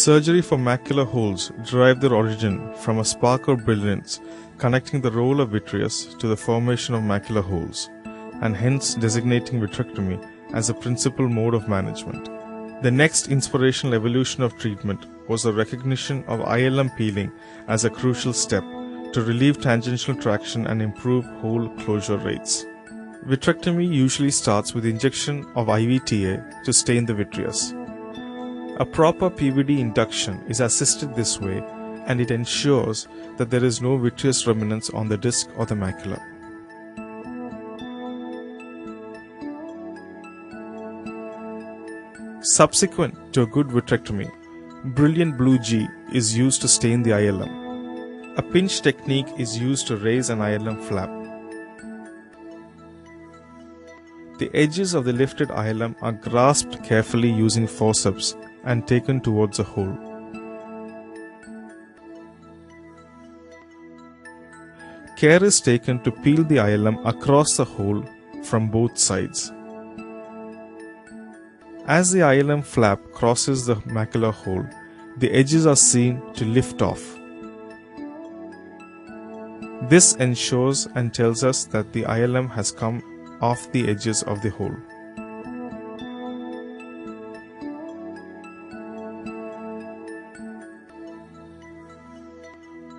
Surgery for macular holes derive their origin from a spark of brilliance connecting the role of vitreous to the formation of macular holes, and hence designating vitrectomy as a principal mode of management. The next inspirational evolution of treatment was the recognition of ILM peeling as a crucial step to relieve tangential traction and improve hole closure rates. Vitrectomy usually starts with injection of IVTA to stain the vitreous. A proper PVD induction is assisted this way, and it ensures that there is no vitreous remnants on the disc or the macula. Subsequent to a good vitrectomy, brilliant blue G is used to stain the ILM. A pinch technique is used to raise an ILM flap. The edges of the lifted ILM are grasped carefully using forceps and taken towards a hole. Care is taken to peel the ILM across the hole from both sides. As the ILM flap crosses the macular hole, the edges are seen to lift off. This ensures and tells us that the ILM has come off the edges of the hole.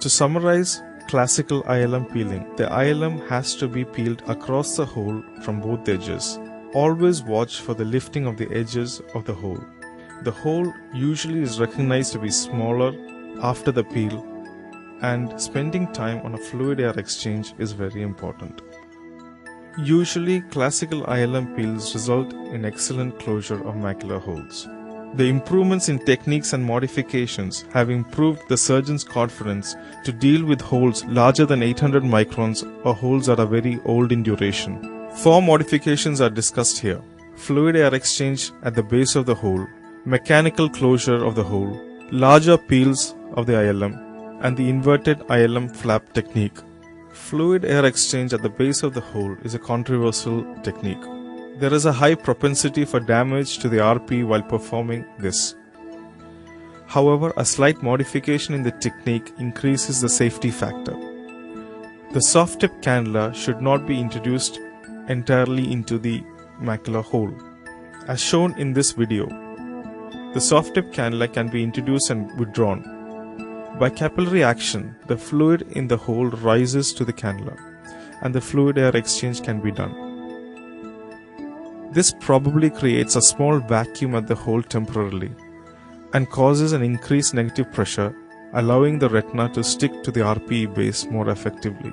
To summarize classical ILM peeling, the ILM has to be peeled across the hole from both edges. Always watch for the lifting of the edges of the hole. The hole usually is recognized to be smaller after the peel, and spending time on a fluid air exchange is very important. Usually, classical ILM peels result in excellent closure of macular holes. The improvements in techniques and modifications have improved the surgeon's confidence to deal with holes larger than 800 microns or holes that are very old in duration. 4 modifications are discussed here: fluid air exchange at the base of the hole, mechanical closure of the hole, larger peels of the ILM, and the inverted ILM flap technique. Fluid air exchange at the base of the hole is a controversial technique. There is a high propensity for damage to the RP while performing this. However, a slight modification in the technique increases the safety factor. The soft tip cannula should not be introduced entirely into the macular hole. As shown in this video, the soft tip cannula can be introduced and withdrawn. By capillary action, the fluid in the hole rises to the cannula, and the fluid air exchange can be done. This probably creates a small vacuum at the hole temporarily and causes an increased negative pressure, allowing the retina to stick to the RPE base more effectively.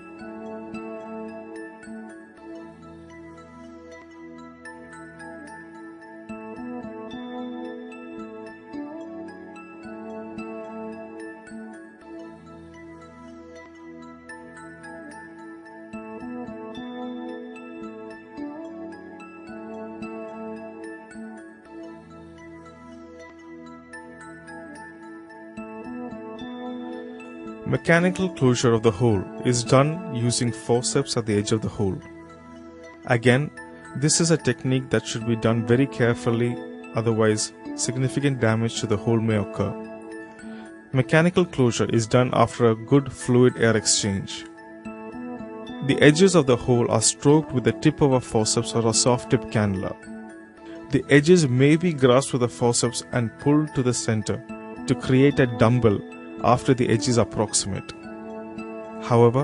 Mechanical closure of the hole is done using forceps at the edge of the hole. Again, this is a technique that should be done very carefully, otherwise significant damage to the hole may occur. Mechanical closure is done after a good fluid air exchange. The edges of the hole are stroked with the tip of a forceps or a soft tip cannula. The edges may be grasped with a forceps and pulled to the center to create a dumbbell after the edge is approximate. However,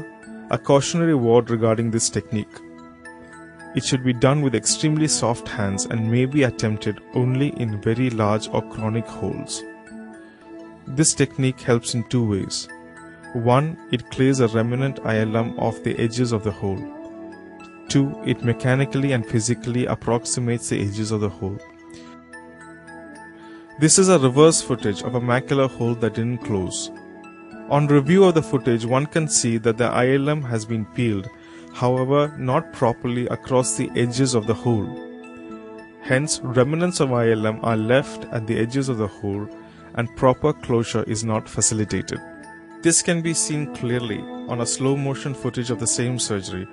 a cautionary word regarding this technique: it should be done with extremely soft hands and may be attempted only in very large or chronic holes. This technique helps in 2 ways. 1. It clears a remnant ILM off the edges of the hole. 2. It mechanically and physically approximates the edges of the hole. This is a reverse footage of a macular hole that didn't close. On review of the footage, one can see that the ILM has been peeled, however not properly across the edges of the hole. Hence, remnants of ILM are left at the edges of the hole and proper closure is not facilitated. This can be seen clearly on a slow motion footage of the same surgery,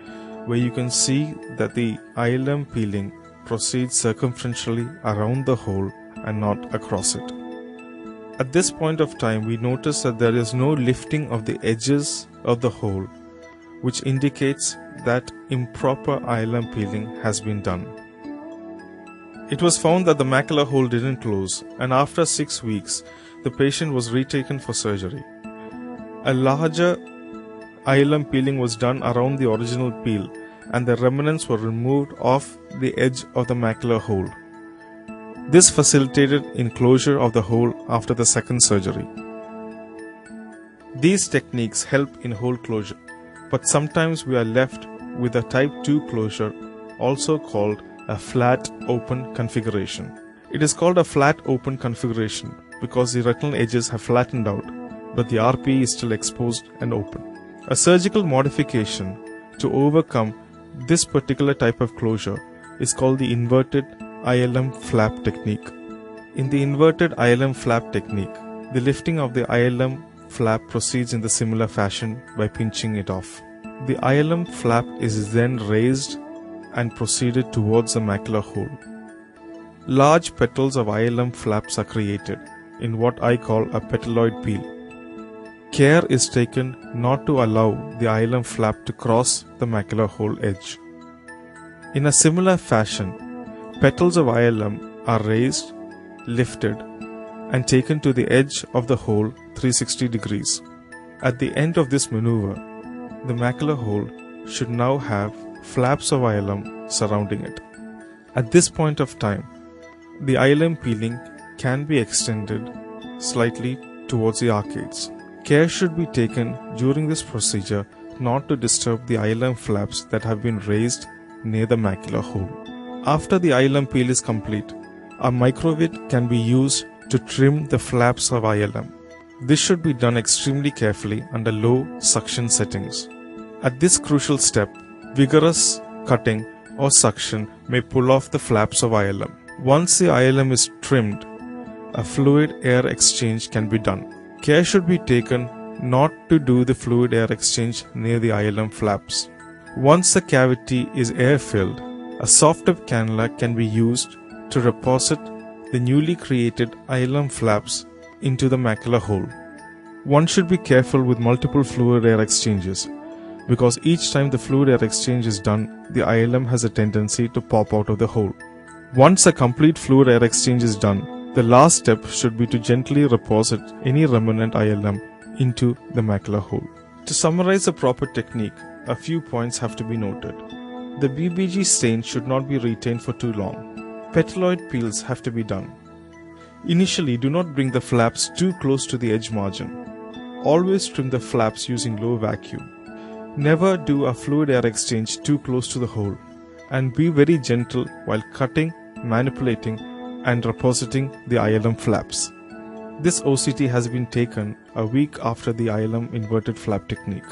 where you can see that the ILM peeling proceeds circumferentially around the hole and not across it. At this point of time, we notice that there is no lifting of the edges of the hole, which indicates that improper ILM peeling has been done. It was found that the macular hole didn't close, and after 6 weeks, the patient was retaken for surgery. A larger ILM peeling was done around the original peel, and the remnants were removed off the edge of the macular hole. This facilitated in closure of the hole after the second surgery. These techniques help in hole closure, but sometimes we are left with a type 2 closure, also called a flat open configuration. It is called a flat open configuration because the retinal edges have flattened out, but the RPE is still exposed and open. A surgical modification to overcome this particular type of closure is called the inverted ILM flap technique. In the inverted ILM flap technique, the lifting of the ILM flap proceeds in the similar fashion by pinching it off. The ILM flap is then raised and proceeded towards the macular hole. Large petals of ILM flaps are created in what I call a petaloid peel. Care is taken not to allow the ILM flap to cross the macular hole edge. In a similar fashion, petals of ILM are raised, lifted, and taken to the edge of the hole 360 degrees. At the end of this maneuver, the macular hole should now have flaps of ILM surrounding it. At this point of time, the ILM peeling can be extended slightly towards the arcades. Care should be taken during this procedure not to disturb the ILM flaps that have been raised near the macular hole. After the ILM peel is complete, a microvid can be used to trim the flaps of ILM. This should be done extremely carefully under low suction settings. At this crucial step, vigorous cutting or suction may pull off the flaps of ILM. Once the ILM is trimmed, a fluid air exchange can be done. Care should be taken not to do the fluid air exchange near the ILM flaps. Once the cavity is air-filled, a soft tip cannula can be used to deposit the newly created ILM flaps into the macular hole. One should be careful with multiple fluid air exchanges because each time the fluid air exchange is done, the ILM has a tendency to pop out of the hole. Once a complete fluid air exchange is done, the last step should be to gently deposit any remnant ILM into the macular hole. To summarize the proper technique, a few points have to be noted. The BBG stain should not be retained for too long. Petaloid peels have to be done. Initially, do not bring the flaps too close to the edge margin. Always trim the flaps using low vacuum. Never do a fluid air exchange too close to the hole, and be very gentle while cutting, manipulating, and depositing the ILM flaps. This OCT has been taken a week after the ILM inverted flap technique.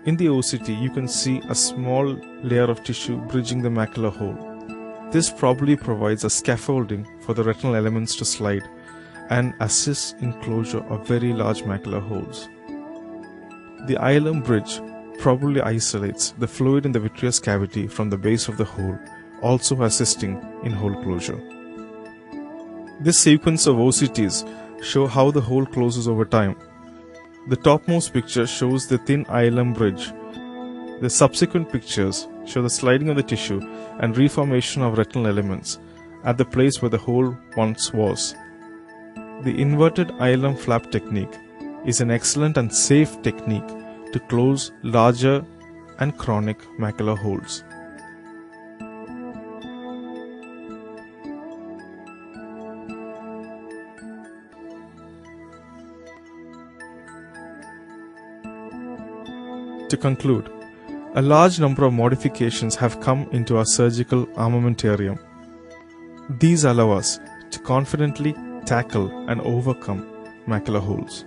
In the OCT, you can see a small layer of tissue bridging the macular hole. This probably provides a scaffolding for the retinal elements to slide and assists in closure of very large macular holes. The ILM bridge probably isolates the fluid in the vitreous cavity from the base of the hole, also assisting in hole closure. This sequence of OCTs show how the hole closes over time. The topmost picture shows the thin ILM bridge. The subsequent pictures show the sliding of the tissue and reformation of retinal elements at the place where the hole once was. The inverted ILM flap technique is an excellent and safe technique to close larger and chronic macular holes. To conclude, a large number of modifications have come into our surgical armamentarium. These allow us to confidently tackle and overcome macular holes.